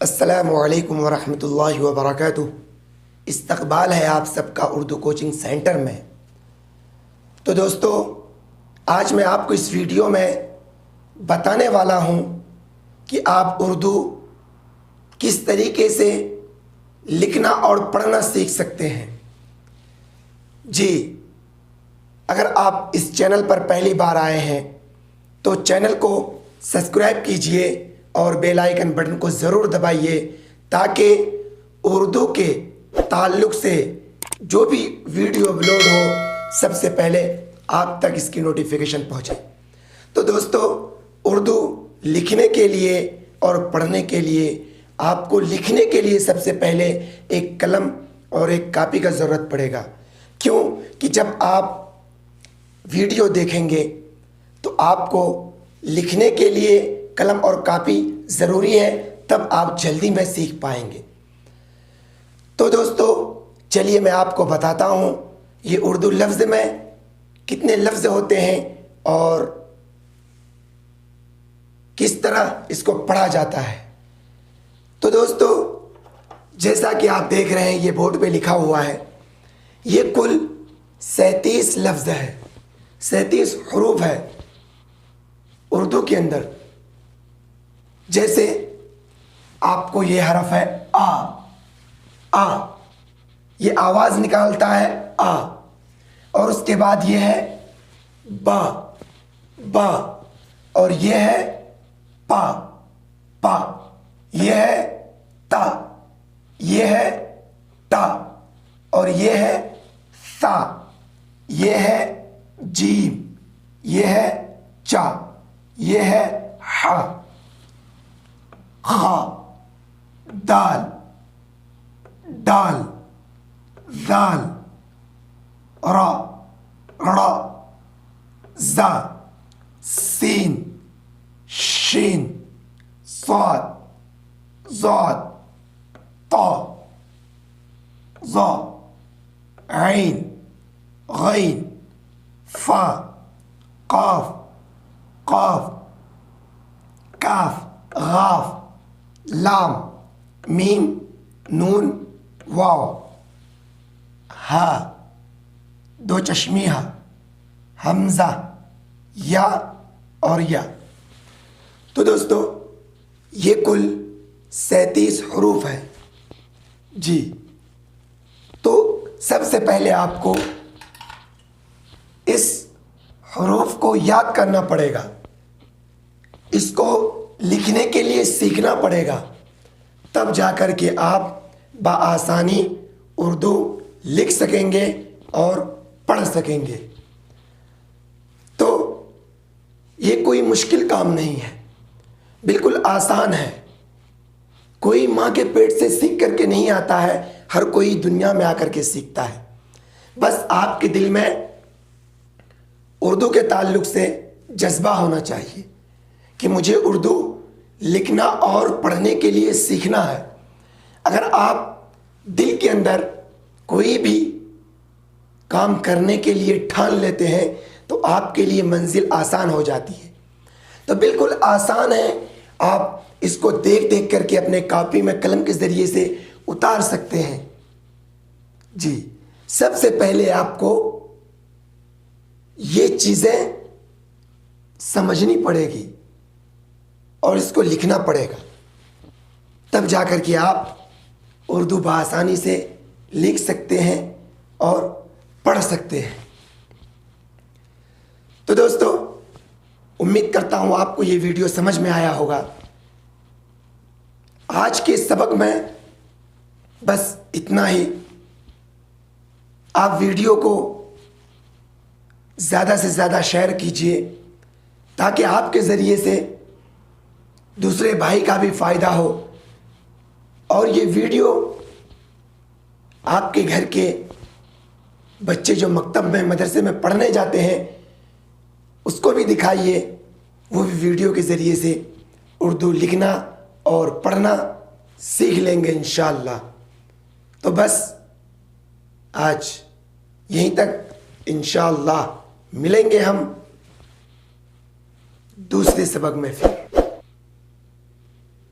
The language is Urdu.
السلام علیکم ورحمۃ اللہ وبرکاتہ۔ استقبال ہے آپ سب کا اردو کوچنگ سینٹر میں۔ تو دوستو، آج میں آپ کو اس ویڈیو میں بتانے والا ہوں کہ آپ اردو کس طریقے سے لکھنا اور پڑھنا سیکھ سکتے ہیں۔ جی، اگر آپ اس چینل پر پہلی بار آئے ہیں تو چینل کو سبسکرائب کیجئے اور بیل آئیکن بٹن کو ضرور دبائیے تاکہ اردو کے تعلق سے جو بھی ویڈیو اپلوڈ ہو سب سے پہلے آپ تک اس کی نوٹیفیکیشن پہنچے۔ تو دوستو، اردو لکھنے کے لیے اور پڑھنے کے لیے آپ کو لکھنے کے لیے سب سے پہلے ایک قلم اور ایک کاپی کا ضرورت پڑے گا۔ کیوں کہ جب آپ ویڈیو دیکھیں گے تو آپ کو لکھنے کے لیے قلم اور کاپی ضروری ہے، تب آپ جلدی میں سیکھ پائیں گے۔ تو دوستو، چلیے میں آپ کو بتاتا ہوں یہ اردو لفظ میں کتنے لفظ ہوتے ہیں اور کس طرح اس کو پڑھا جاتا ہے۔ تو دوستو، جیسا کہ آپ دیکھ رہے ہیں یہ بورڈ پہ لکھا ہوا ہے، یہ کل 37 لفظ ہے، 37 حروف ہے اردو کے اندر۔ جیسے آپ کو یہ حرف ہے آ، یہ آواز نکالتا ہے آ، اور اس کے بعد یہ ہے با، اور یہ ہے پا، یہ ہے تا، یہ ہے تا، اور یہ ہے سا، یہ ہے جیم، یہ ہے چا، یہ ہے ہا، خا، دال، زال، را، زا، سین، شین، صاد، طا، ظا، عین، غین، فا، قاف، کاف، غاف، لام، میم، نون، واو، ہا، دو چشمی ہا، حمزہ، یا اور یا۔ تو دوستو، یہ کل 37 حروف ہے۔ جی، تو سب سے پہلے آپ کو اس حروف کو یاد کرنا پڑے گا، اس کو لکھنے کے لیے سیکھنا پڑے گا، تب جا کر کے آپ بآسانی اردو لکھ سکیں گے اور پڑھ سکیں گے۔ تو یہ کوئی مشکل کام نہیں ہے، بالکل آسان ہے۔ کوئی ماں کے پیٹ سے سیکھ کر کے نہیں آتا ہے، ہر کوئی دنیا میں آ کر کے سیکھتا ہے۔ بس آپ کے دل میں اردو کے تعلق سے جذبہ ہونا چاہیے کہ مجھے اردو لکھنا اور پڑھنے کے لیے سیکھنا ہے۔ اگر آپ دل کے اندر کوئی بھی کام کرنے کے لیے ٹھان لیتے ہیں تو آپ کے لیے منزل آسان ہو جاتی ہے۔ تو بالکل آسان ہے، آپ اس کو دیکھ کر کے اپنے کاپی میں قلم کے ذریعے سے اتار سکتے ہیں۔ جی، سب سے پہلے آپ کو یہ چیزیں سمجھنی پڑے گی اور اس کو لکھنا پڑے گا، تب جا کر کے آپ اردو بآسانی سے لکھ سکتے ہیں اور پڑھ سکتے ہیں۔ تو دوستو، امید کرتا ہوں آپ کو یہ ویڈیو سمجھ میں آیا ہوگا۔ آج کے سبق میں بس اتنا ہی۔ آپ ویڈیو کو زیادہ سے زیادہ شیئر کیجئے تاکہ آپ کے ذریعے سے دوسرے بھائی کا بھی فائدہ ہو، اور یہ ویڈیو آپ کے گھر کے بچے جو مکتب میں مدرسے میں پڑھنے جاتے ہیں اس کو بھی دکھائیے، وہ بھی ویڈیو کے ذریعے سے اردو لکھنا اور پڑھنا سیکھ لیں گے انشاءاللہ۔ تو بس آج یہیں تک، انشاءاللہ ملیں گے ہم دوسرے سبق میں پھر۔